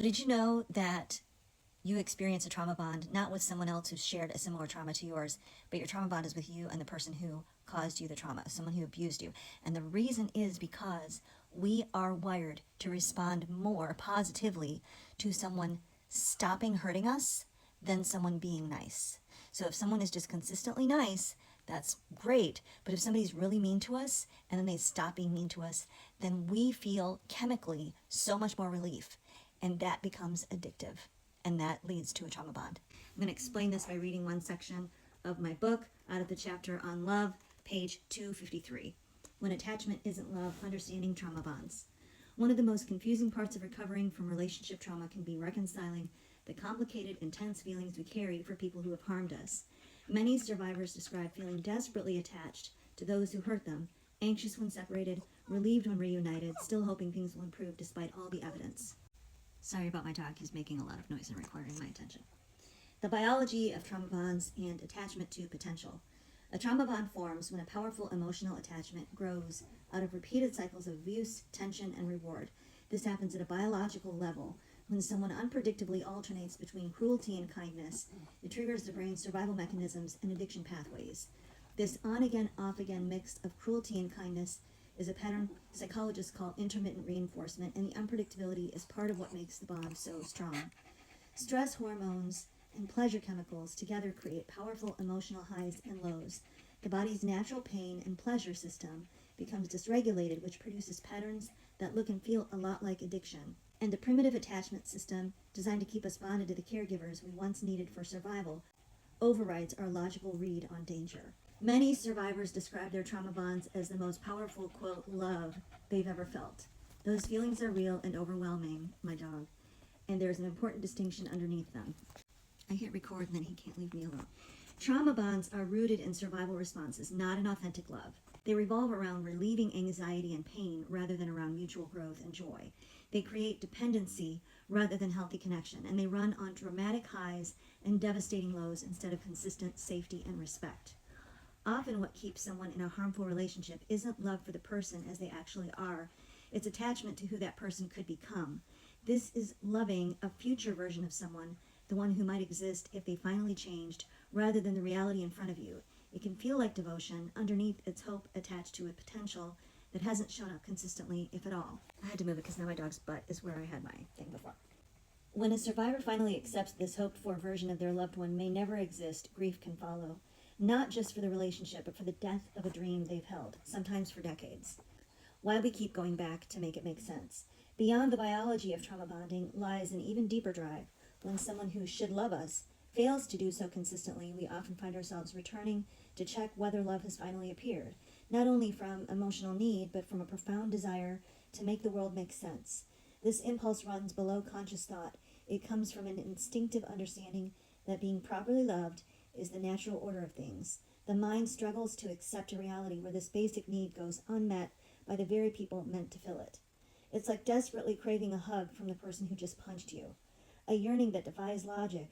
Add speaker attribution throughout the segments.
Speaker 1: Did you know that you experience a trauma bond not with someone else who's shared a similar trauma to yours, but your trauma bond is with you and the person who caused you the trauma, someone who abused you? And the reason is because we are wired to respond more positively to someone stopping hurting us than someone being nice. So if someone is just consistently nice, that's great. But if somebody's really mean to us and then they stop being mean to us, then we feel chemically so much more relief. And that becomes addictive. And that leads to a trauma bond. I'm going to explain this by reading one section of my book out of the chapter on love, page 253. When attachment isn't love, understanding trauma bonds. One of the most confusing parts of recovering from relationship trauma can be reconciling the complicated, intense feelings we carry for people who have harmed us. Many survivors describe feeling desperately attached to those who hurt them, anxious when separated, relieved when reunited, still hoping things will improve despite all the evidence. Sorry about my dog, he's making a lot of noise and requiring my attention. The biology of trauma bonds and attachment to potential. A trauma bond forms when a powerful emotional attachment grows out of repeated cycles of abuse, tension, and reward. This happens at a biological level when someone unpredictably alternates between cruelty and kindness. It triggers the brain's survival mechanisms and addiction pathways. This on-again, off-again mix of cruelty and kindness is a pattern psychologists call intermittent reinforcement, and the unpredictability is part of what makes the bond so strong. Stress hormones and pleasure chemicals together create powerful emotional highs and lows. The body's natural pain and pleasure system becomes dysregulated, which produces patterns that look and feel a lot like addiction. And the primitive attachment system, designed to keep us bonded to the caregivers we once needed for survival, overrides our logical read on danger. Many survivors describe their trauma bonds as the most powerful, quote, love they've ever felt. Those feelings are real and overwhelming, my dog, and there's an important distinction underneath them. I hit record and then he can't leave me alone. Trauma bonds are rooted in survival responses, not in authentic love. They revolve around relieving anxiety and pain rather than around mutual growth and joy. They create dependency rather than healthy connection, and they run on dramatic highs and devastating lows instead of consistent safety and respect. Often what keeps someone in a harmful relationship isn't love for the person as they actually are. It's attachment to who that person could become. This is loving a future version of someone, the one who might exist if they finally changed, rather than the reality in front of you. It can feel like devotion. Underneath, it's hope attached to a potential that hasn't shown up consistently, if at all. I had to move it because now my dog's butt is where I had my thing before. When a survivor finally accepts this hoped-for version of their loved one may never exist, grief can follow. Not just for the relationship, but for the death of a dream they've held, sometimes for decades. Why we keep going back to make it make sense. Beyond the biology of trauma bonding lies an even deeper drive. When someone who should love us fails to do so consistently, we often find ourselves returning to check whether love has finally appeared, not only from emotional need, but from a profound desire to make the world make sense. This impulse runs below conscious thought. It comes from an instinctive understanding that being properly loved is the natural order of things. The mind struggles to accept a reality where this basic need goes unmet by the very people meant to fill it. It's like desperately craving a hug from the person who just punched you, a yearning that defies logic,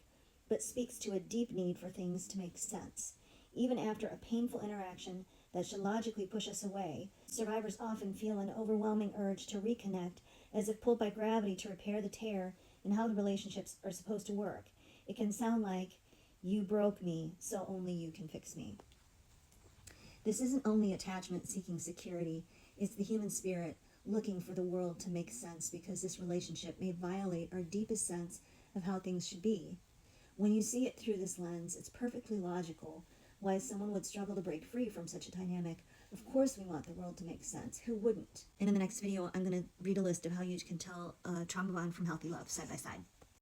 Speaker 1: but speaks to a deep need for things to make sense. Even after a painful interaction that should logically push us away, survivors often feel an overwhelming urge to reconnect, as if pulled by gravity to repair the tear in how the relationships are supposed to work. It can sound like, "You broke me, so only you can fix me." This isn't only attachment seeking security, it's the human spirit looking for the world to make sense because this relationship may violate our deepest sense of how things should be. When you see it through this lens, it's perfectly logical why someone would struggle to break free from such a dynamic. Of course we want the world to make sense. Who wouldn't? And in the next video, I'm going to read a list of how you can tell a trauma bond from healthy love side by side.